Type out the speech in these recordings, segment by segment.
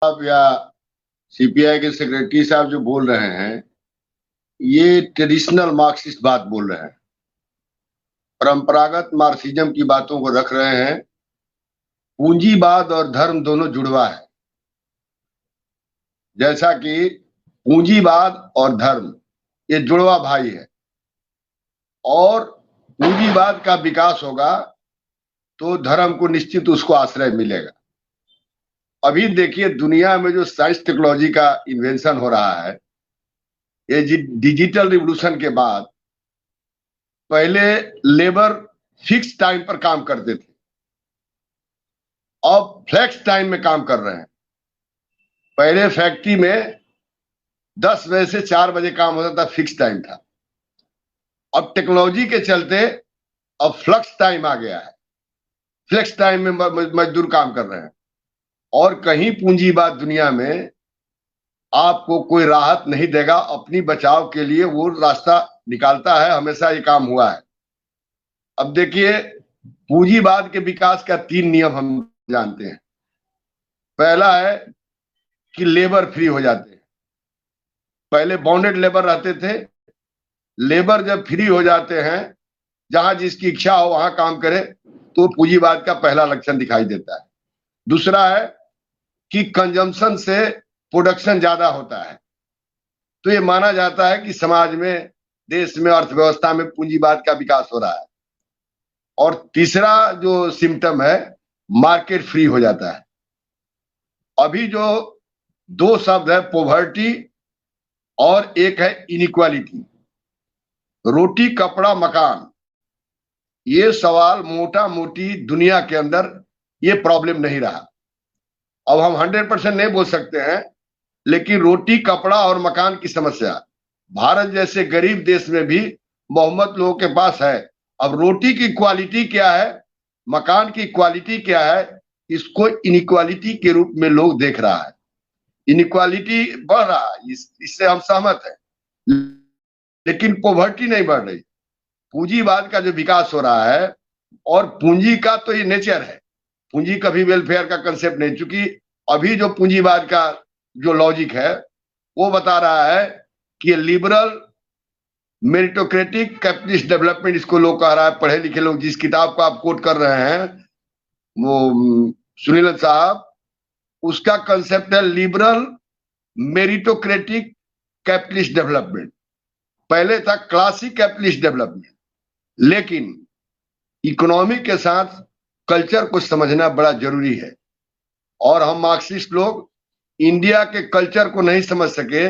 साहब या सीपीआई के सेक्रेटरी साहब जो बोल रहे हैं, ये ट्रेडिशनल मार्क्सिस्ट बात बोल रहे हैं। परंपरागत मार्क्सिज्म की बातों को रख रहे हैं। पूंजीवाद और धर्म दोनों जुड़वा है। जैसा कि पूंजीवाद और धर्म ये जुड़वा भाई है, और पूंजीवाद का विकास होगा तो धर्म को निश्चित उसको आश्रय मिलेगा। अभी देखिए, दुनिया में जो साइंस टेक्नोलॉजी का इन्वेंशन हो रहा है, ये डिजिटल रिवोल्यूशन के बाद पहले लेबर फिक्स टाइम पर काम करते थे, अब फ्लेक्स टाइम में काम कर रहे हैं। पहले फैक्ट्री में 10 बजे से 4 बजे काम होता था, फिक्स टाइम था। अब टेक्नोलॉजी के चलते अब फ्लक्स टाइम आ गया है, फ्लेक्स टाइम में मजदूर काम कर रहे हैं। और कहीं पूंजीवाद दुनिया में आपको कोई राहत नहीं देगा, अपनी बचाव के लिए वो रास्ता निकालता है, हमेशा ये काम हुआ है। अब देखिए, पूंजीवाद के विकास का 3 नियम हम जानते हैं। पहला है कि लेबर फ्री हो जाते हैं। पहले बॉन्डेड लेबर रहते थे, लेबर जब फ्री हो जाते हैं, जहां जिसकी इच्छा हो वहां काम करे, तो पूंजीवाद का पहला लक्षण दिखाई देता है। दूसरा है कि कंजम्पशन से प्रोडक्शन ज्यादा होता है, तो ये माना जाता है कि समाज में, देश में, अर्थव्यवस्था में पूंजीवाद का विकास हो रहा है। और तीसरा जो सिम्टम है, मार्केट फ्री हो जाता है। अभी जो 2 शब्द है, पॉवर्टी और एक है इनइक्वालिटी, रोटी कपड़ा मकान, ये सवाल मोटा मोटी दुनिया के अंदर ये प्रॉब्लम नहीं रहा। अब हम 100% नहीं बोल सकते हैं, लेकिन रोटी कपड़ा और मकान की समस्या भारत जैसे गरीब देश में भी बहुमत लोगों के पास है। अब रोटी की क्वालिटी क्या है, मकान की क्वालिटी क्या है, इसको इनइक्वालिटी के रूप में लोग देख रहा है। इनइक्वालिटी बढ़ रहा है, इससे हम सहमत हैं, लेकिन पॉवर्टी नहीं बढ़ रही। पूंजीवाद का जो विकास हो रहा है, और पूंजी का तो ये नेचर है, पूंजी कभी वेलफेयर का कंसेप्ट नहीं। चूंकि अभी जो पूंजीवाद का जो लॉजिक है, वो बता रहा है कि लिबरल मेरिटोक्रेटिक कैपिटलिस्ट डेवलपमेंट, इसको लोग कह रहा है। पढ़े लिखे लोग, जिस किताब को आप कोट कर रहे हैं वो सुनील साहब, उसका कंसेप्ट है लिबरल मेरिटोक्रेटिक कैपिटलिस्ट डेवलपमेंट। पहले था क्लासिक कैपिटलिस्ट डेवलपमेंट। लेकिन इकोनॉमी के साथ कल्चर को समझना बड़ा जरूरी है, और हम मार्क्सिस्ट लोग इंडिया के कल्चर को नहीं समझ सके,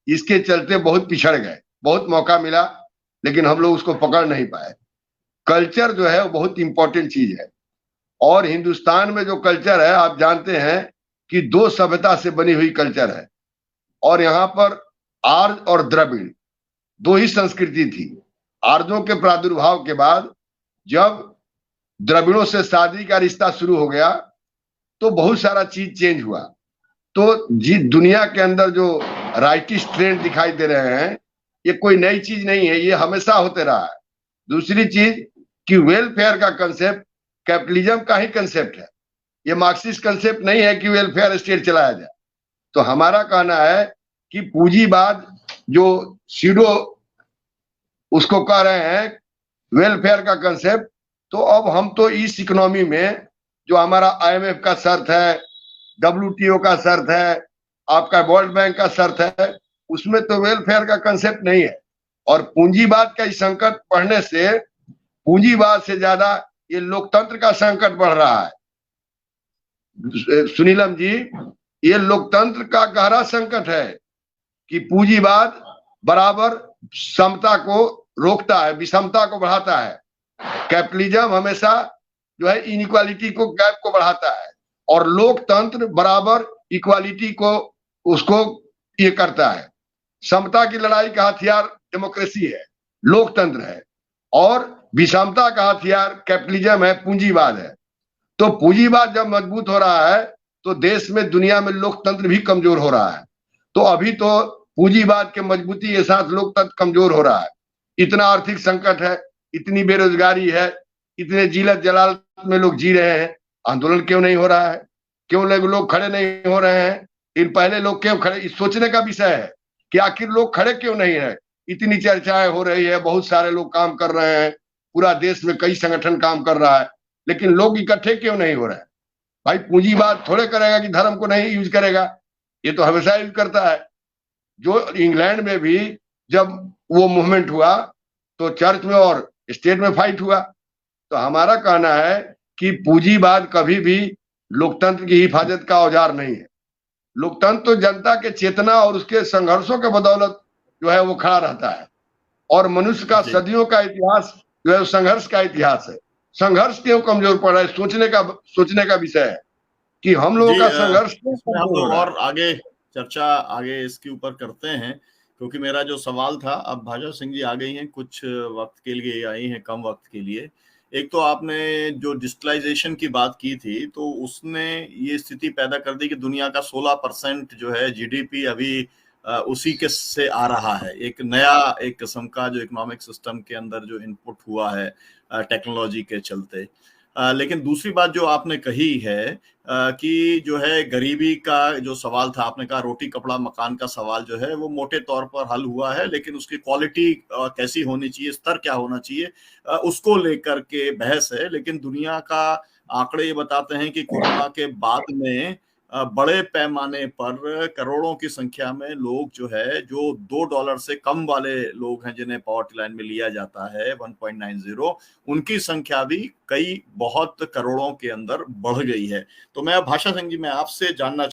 इसके चलते बहुत पिछड़ गए। बहुत मौका मिला, लेकिन हम लोग उसको पकड़ नहीं पाए। कल्चर जो है वो बहुत इंपॉर्टेंट चीज है, और हिंदुस्तान में जो कल्चर है, आप जानते हैं कि 2 सभ्यता से बनी हुई कल्चर है। और यहाँ पर आर्य और द्रविड़ 2 ही संस्कृति थी। आर्यों के प्रादुर्भाव के बाद जब द्रविड़ों से शादी का रिश्ता शुरू हो गया, तो बहुत सारा चीज चेंज हुआ। तो जी, दुनिया के अंदर जो राइटिस्ट ट्रेंड दिखाई दे रहे हैं, ये कोई नई चीज नहीं है, ये हमेशा होते रहा है। दूसरी चीज कि वेलफेयर का कंसेप्ट कैपिटलिज्म का ही कंसेप्ट है, ये मार्क्सिस्ट कंसेप्ट नहीं है कि वेलफेयर स्टेट चलाया जाए। तो हमारा कहना है कि पूंजीवाद जो सीडो उसको कह रहे हैं वेलफेयर का कंसेप्ट, तो अब हम तो इस इकोनॉमी में जो हमारा IMF का शर्त है, WTO का शर्त है, आपका वर्ल्ड बैंक का शर्त है, उसमें तो वेलफेयर का कंसेप्ट नहीं है। और पूंजीवाद का इस संकट बढ़ने से, पूंजीवाद से ज्यादा ये लोकतंत्र का संकट बढ़ रहा है। सुनीलम जी, ये लोकतंत्र का गहरा संकट है कि पूंजीवाद बराबर समता को रोकता है, विषमता को बढ़ाता है। कैपिटलिज्म हमेशा जो है इनइक्वालिटी को, गैप को बढ़ाता है, और लोकतंत्र बराबर इक्वालिटी को, उसको ये करता है। समता की लड़ाई का हथियार डेमोक्रेसी है, लोकतंत्र है, और विषमता का हथियार कैपिटलिज्म है, पूंजीवाद है। तो पूंजीवाद जब मजबूत हो रहा है, तो देश में, दुनिया में लोकतंत्र भी कमजोर हो रहा है। तो अभी तो पूंजीवाद के मजबूती के साथ लोकतंत्र कमजोर हो रहा है। इतना आर्थिक संकट है, इतनी बेरोजगारी है, इतने जिलत जलाल में लोग जी रहे हैं, आंदोलन क्यों नहीं हो रहा है? क्यों लोग खड़े नहीं हो रहे हैं? इन पहले लोग क्यों खड़े, इस सोचने का विषय है कि आखिर लोग खड़े क्यों नहीं है। इतनी चर्चाएं हो रही है, बहुत सारे लोग काम कर रहे हैं, पूरा देश में कई संगठन काम कर रहा है, लेकिन लोग इकट्ठे क्यों नहीं हो रहे हैं। भाई पूंजीवाद थोड़े करेगा कि धर्म को नहीं यूज करेगा, ये तो हमेशा यूज करता है। जो इंग्लैंड में भी जब वो मूवमेंट हुआ तो चर्च में और स्टेट में फाइट हुआ। तो हमारा कहना है कि पूंजीवाद कभी भी लोकतंत्र की हिफाजत का औजार नहीं है। लोकतंत्र तो जनता के चेतना और उसके संघर्षों के बदौलत जो है वो खड़ा रहता है, और मनुष्य का सदियों का इतिहास जो है संघर्ष का इतिहास है। संघर्ष क्यों कमजोर पड़ रहा है, सोचने का विषय है कि हम लोगों का संघर्ष क्यों इसमें हम कमजोर हो लोग रहा है। और आगे चर्चा आगे इसके ऊपर करते हैं, क्योंकि मेरा जो सवाल था, अब भाषा सिंह जी आ गई हैं, कुछ वक्त के लिए आई हैं, कम वक्त के लिए। एक तो आपने जो डिजिटलाइजेशन की बात की थी, तो उसने ये स्थिति पैदा कर दी कि दुनिया का 16% जो है जीडीपी अभी उसी के से आ रहा है। एक नया एक किस्म का जो इकोनॉमिक सिस्टम के अंदर जो इनपुट हुआ है टेक्नोलॉजी के चलते। लेकिन दूसरी बात जो आपने कही है कि जो है गरीबी का जो सवाल था, आपने कहा रोटी कपड़ा मकान का सवाल जो है वो मोटे तौर पर हल हुआ है, लेकिन उसकी क्वालिटी कैसी होनी चाहिए, स्तर क्या होना चाहिए, उसको लेकर के बहस है। लेकिन दुनिया का आंकड़े ये बताते हैं कि कोरोना के बाद में बड़े पैमाने पर करोड़ों की संख्या में लोग जो है, जो $2 से कम वाले लोग हैं जिन्हें पॉवर्टी लाइन में लिया जाता है 1.90, उनकी संख्या भी कई बहुत करोड़ों के अंदर बढ़ गई है। तो मैं भाषा सिंह जी, मैं आपसे जानना